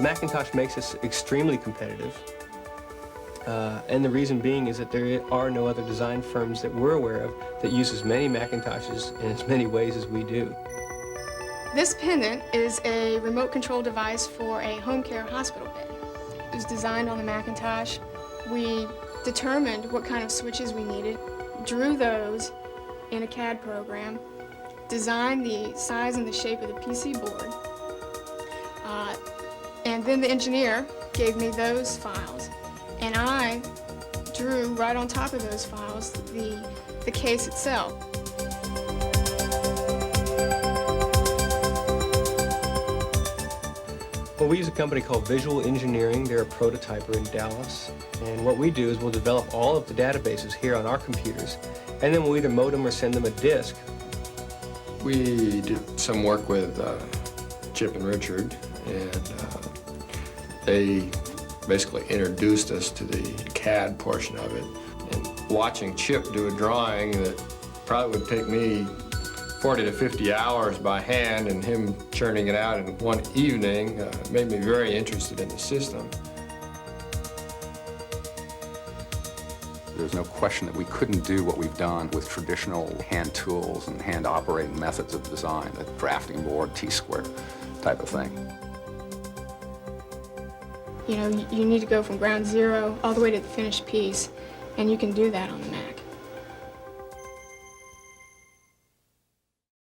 The Macintosh makes us extremely competitive. And the reason being is that there are no other design firms that we're aware of that use as many Macintoshes in as many ways as we do. This pendant is a remote control device for a home care hospital bed. It was designed on the Macintosh. We determined what kind of switches we needed, drew those in a CAD program, designed the size and the shape of the PC board, and then the engineer gave me those files. And I drew right on top of those files the case itself. Well, we use a company called Visual Engineering. They're a prototyper in Dallas. And what we do is we'll develop all of the databases here on our computers, and then we'll either modem or send them a disk. We did some work with Chip and Richard, and they basically introduced us to the CAD portion of it. And watching Chip do a drawing that probably would take me 40 to 50 hours by hand, and him churning it out in one evening made me very interested in the system. There's no question that we couldn't do what we've done with traditional hand tools and hand operating methods of design, the drafting board, T-square type of thing. You know, you need to go from ground zero all the way to the finished piece, and you can do that on the Mac.